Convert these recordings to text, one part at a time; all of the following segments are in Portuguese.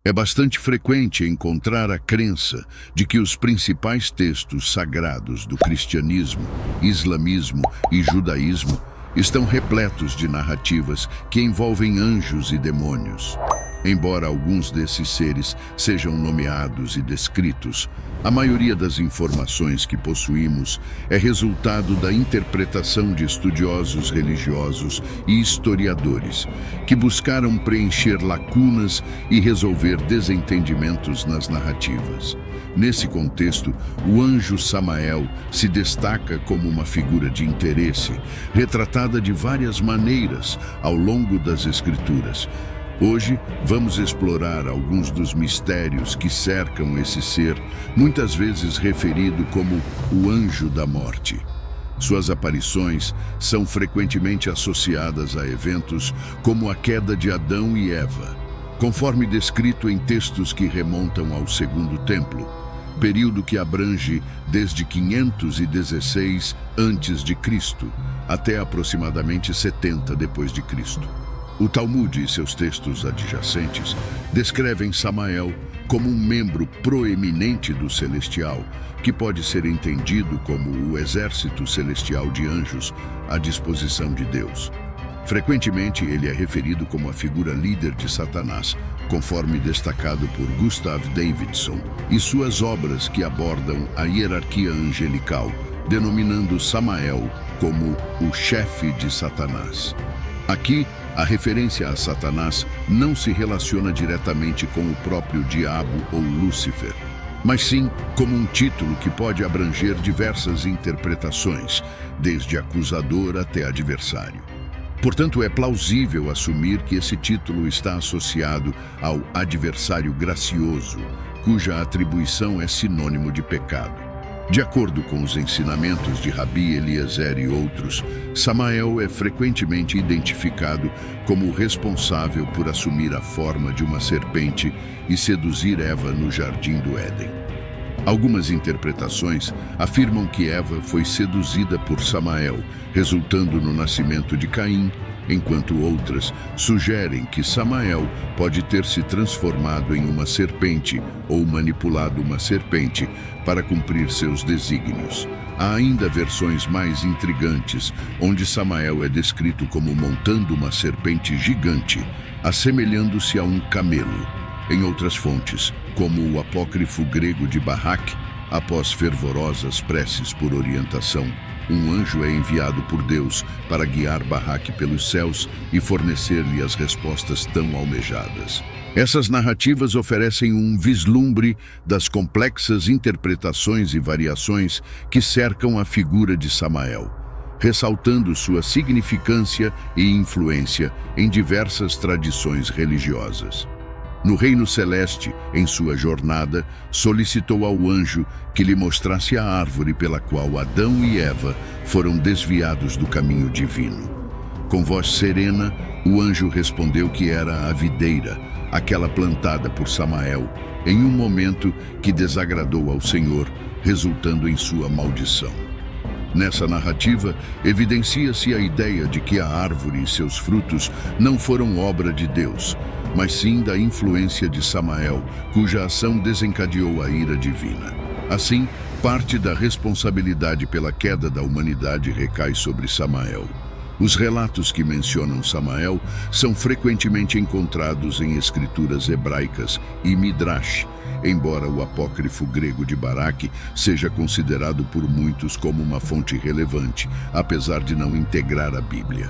É bastante frequente encontrar a crença de que os principais textos sagrados do cristianismo, islamismo e judaísmo estão repletos de narrativas que envolvem anjos e demônios. Embora alguns desses seres sejam nomeados e descritos, a maioria das informações que possuímos é resultado da interpretação de estudiosos religiosos e historiadores, que buscaram preencher lacunas e resolver desentendimentos nas narrativas. Nesse contexto, o anjo Samael se destaca como uma figura de interesse, retratada de várias maneiras ao longo das Escrituras. Hoje, vamos explorar alguns dos mistérios que cercam esse ser, muitas vezes referido como o anjo da morte. Suas aparições são frequentemente associadas a eventos como a queda de Adão e Eva, conforme descrito em textos que remontam ao Segundo Templo, período que abrange desde 516 a.C. até aproximadamente 70 d.C. O Talmud e seus textos adjacentes descrevem Samael como um membro proeminente do celestial, que pode ser entendido como o exército celestial de anjos à disposição de Deus. Frequentemente, ele é referido como a figura líder de Satanás, conforme destacado por Gustav Davidson e suas obras que abordam a hierarquia angelical, denominando Samael como o chefe de Satanás. Aqui, a referência a Satanás não se relaciona diretamente com o próprio diabo ou Lúcifer, mas sim como um título que pode abranger diversas interpretações, desde acusador até adversário. Portanto, é plausível assumir que esse título está associado ao adversário gracioso, cuja atribuição é sinônimo de pecado. De acordo com os ensinamentos de Rabi Eliezer e outros, Samael é frequentemente identificado como o responsável por assumir a forma de uma serpente e seduzir Eva no Jardim do Éden. Algumas interpretações afirmam que Eva foi seduzida por Samael, resultando no nascimento de Caim, enquanto outras sugerem que Samael pode ter se transformado em uma serpente ou manipulado uma serpente para cumprir seus desígnios. Há ainda versões mais intrigantes, onde Samael é descrito como montando uma serpente gigante, assemelhando-se a um camelo. Em outras fontes, como o apócrifo grego de Barak, após fervorosas preces por orientação, um anjo é enviado por Deus para guiar Barak pelos céus e fornecer-lhe as respostas tão almejadas. Essas narrativas oferecem um vislumbre das complexas interpretações e variações que cercam a figura de Samael, ressaltando sua significância e influência em diversas tradições religiosas. No reino celeste, em sua jornada, solicitou ao anjo que lhe mostrasse a árvore pela qual Adão e Eva foram desviados do caminho divino. Com voz serena, o anjo respondeu que era a videira, aquela plantada por Samael, em um momento que desagradou ao Senhor, resultando em sua maldição. Nessa narrativa, evidencia-se a ideia de que a árvore e seus frutos não foram obra de Deus, mas sim da influência de Samael, cuja ação desencadeou a ira divina. Assim, parte da responsabilidade pela queda da humanidade recai sobre Samael. Os relatos que mencionam Samael são frequentemente encontrados em escrituras hebraicas e Midrash, embora o apócrifo grego de Barak seja considerado por muitos como uma fonte relevante, apesar de não integrar a Bíblia.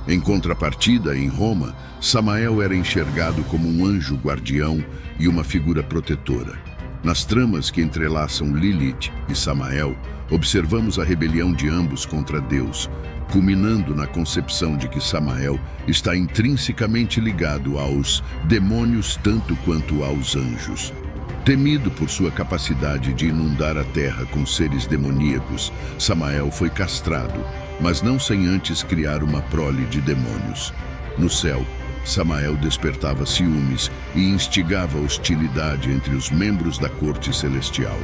Em contrapartida, em Roma, Samael era enxergado como um anjo guardião e uma figura protetora. Nas tramas que entrelaçam Lilith e Samael, observamos a rebelião de ambos contra Deus, culminando na concepção de que Samael está intrinsecamente ligado aos demônios tanto quanto aos anjos. Temido por sua capacidade de inundar a terra com seres demoníacos, Samael foi castrado, mas não sem antes criar uma prole de demônios. No céu, Samael despertava ciúmes e instigava hostilidade entre os membros da corte celestial,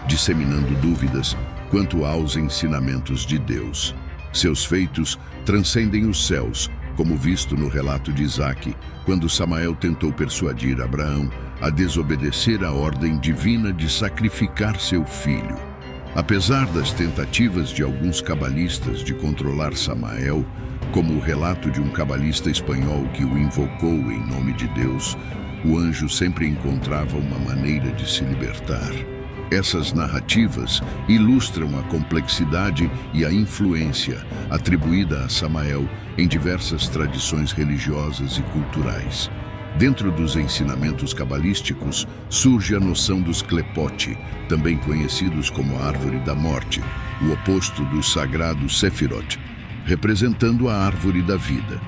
disseminando dúvidas quanto aos ensinamentos de Deus. Seus feitos transcendem os céus, como visto no relato de Isaque, quando Samael tentou persuadir Abraão a desobedecer a ordem divina de sacrificar seu filho. Apesar das tentativas de alguns cabalistas de controlar Samael, como o relato de um cabalista espanhol que o invocou em nome de Deus, o anjo sempre encontrava uma maneira de se libertar. Essas narrativas ilustram a complexidade e a influência atribuída a Samael em diversas tradições religiosas e culturais. Dentro dos ensinamentos cabalísticos surge a noção dos Qlepot, também conhecidos como a Árvore da Morte, o oposto do sagrado Sefirot, representando a Árvore da Vida.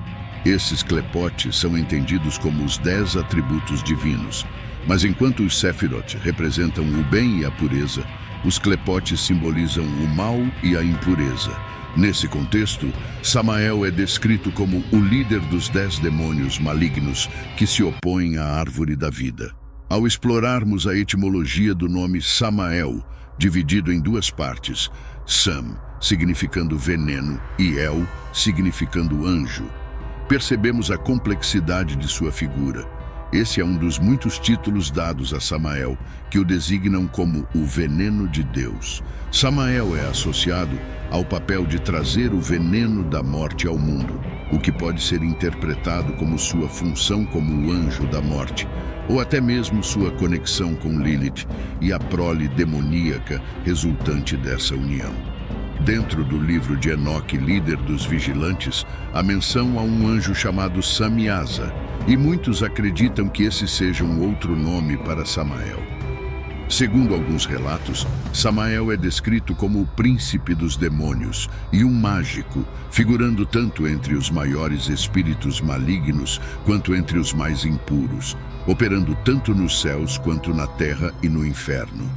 Esses Qlepot são entendidos como os 10 atributos divinos, mas enquanto os Sefirot representam o bem e a pureza, os Qlepot simbolizam o mal e a impureza. Nesse contexto, Samael é descrito como o líder dos 10 demônios malignos que se opõem à Árvore da Vida. Ao explorarmos a etimologia do nome Samael, dividido em 2 partes, Sam, significando veneno, e El, significando anjo, percebemos a complexidade de sua figura. Esse é um dos muitos títulos dados a Samael, que o designam como o veneno de Deus. Samael é associado ao papel de trazer o veneno da morte ao mundo, o que pode ser interpretado como sua função como o anjo da morte, ou até mesmo sua conexão com Lilith e a prole demoníaca resultante dessa união. Dentro do livro de Enoque, líder dos vigilantes, há menção a um anjo chamado Samiasa, e muitos acreditam que esse seja um outro nome para Samael. Segundo alguns relatos, Samael é descrito como o príncipe dos demônios e um mágico, figurando tanto entre os maiores espíritos malignos quanto entre os mais impuros, operando tanto nos céus quanto na terra e no inferno.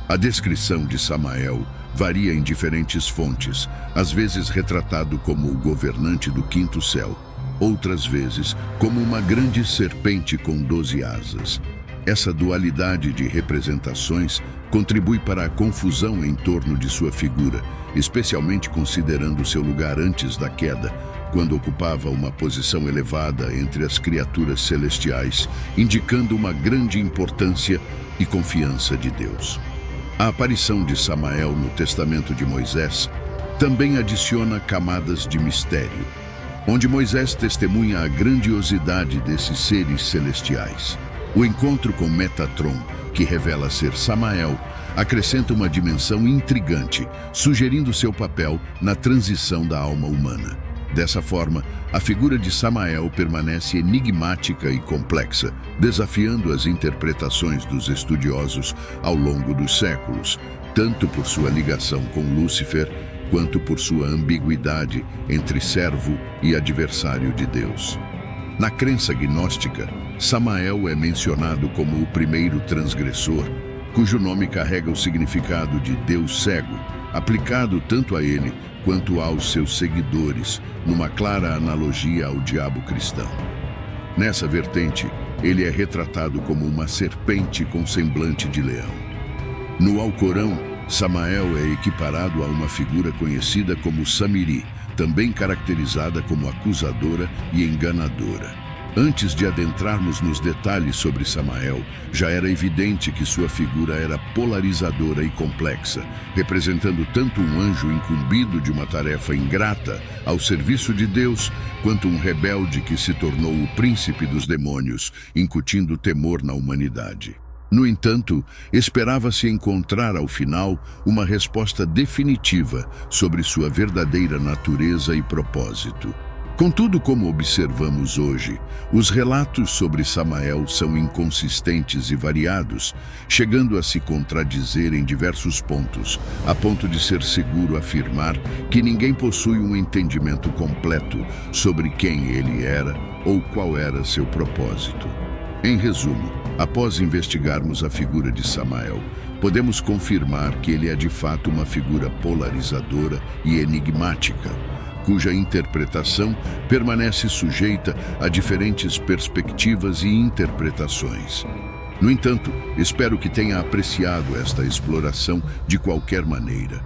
A descrição de Samael varia em diferentes fontes, às vezes retratado como o governante do quinto céu, outras vezes como uma grande serpente com 12 asas. Essa dualidade de representações contribui para a confusão em torno de sua figura, especialmente considerando seu lugar antes da queda, quando ocupava uma posição elevada entre as criaturas celestiais, indicando uma grande importância e confiança de Deus. A aparição de Samael no Testamento de Moisés também adiciona camadas de mistério, onde Moisés testemunha a grandiosidade desses seres celestiais. O encontro com Metatron, que revela ser Samael, acrescenta uma dimensão intrigante, sugerindo seu papel na transição da alma humana. Dessa forma, a figura de Samael permanece enigmática e complexa, desafiando as interpretações dos estudiosos ao longo dos séculos, tanto por sua ligação com Lúcifer, quanto por sua ambiguidade entre servo e adversário de Deus. Na crença gnóstica, Samael é mencionado como o primeiro transgressor, cujo nome carrega o significado de Deus cego, aplicado tanto a ele quanto aos seus seguidores, numa clara analogia ao diabo cristão. Nessa vertente, ele é retratado como uma serpente com semblante de leão. No Alcorão, Samael é equiparado a uma figura conhecida como Samiri, também caracterizada como acusadora e enganadora. Antes de adentrarmos nos detalhes sobre Samael, já era evidente que sua figura era polarizadora e complexa, representando tanto um anjo incumbido de uma tarefa ingrata ao serviço de Deus, quanto um rebelde que se tornou o príncipe dos demônios, incutindo temor na humanidade. No entanto, esperava-se encontrar ao final uma resposta definitiva sobre sua verdadeira natureza e propósito. Contudo, como observamos hoje, os relatos sobre Samael são inconsistentes e variados, chegando a se contradizer em diversos pontos, a ponto de ser seguro afirmar que ninguém possui um entendimento completo sobre quem ele era ou qual era seu propósito. Em resumo, após investigarmos a figura de Samael, podemos confirmar que ele é de fato uma figura polarizadora e enigmática, cuja interpretação permanece sujeita a diferentes perspectivas e interpretações. No entanto, espero que tenha apreciado esta exploração de qualquer maneira.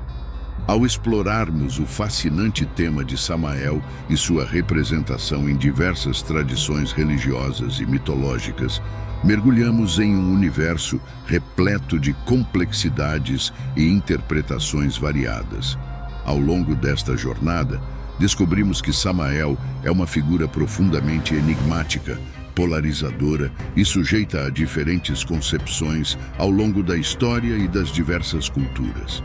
Ao explorarmos o fascinante tema de Samael e sua representação em diversas tradições religiosas e mitológicas, mergulhamos em um universo repleto de complexidades e interpretações variadas. Ao longo desta jornada, descobrimos que Samael é uma figura profundamente enigmática, polarizadora e sujeita a diferentes concepções ao longo da história e das diversas culturas.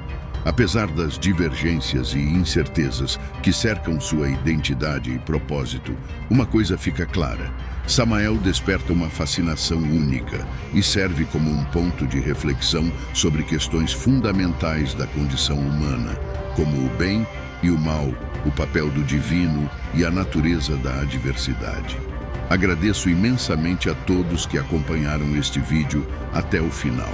Apesar das divergências e incertezas que cercam sua identidade e propósito, uma coisa fica clara: Samael desperta uma fascinação única e serve como um ponto de reflexão sobre questões fundamentais da condição humana, como o bem e o mal, o papel do divino e a natureza da adversidade. Agradeço imensamente a todos que acompanharam este vídeo até o final.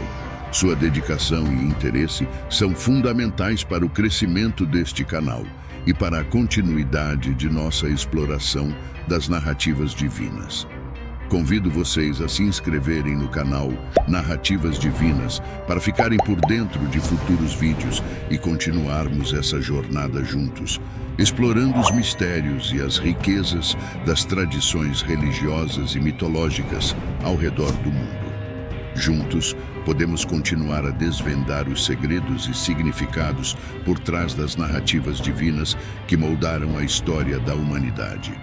Sua dedicação e interesse são fundamentais para o crescimento deste canal e para a continuidade de nossa exploração das narrativas divinas. Convido vocês a se inscreverem no canal Narrativas Divinas para ficarem por dentro de futuros vídeos e continuarmos essa jornada juntos, explorando os mistérios e as riquezas das tradições religiosas e mitológicas ao redor do mundo. Juntos, podemos continuar a desvendar os segredos e significados por trás das narrativas divinas que moldaram a história da humanidade.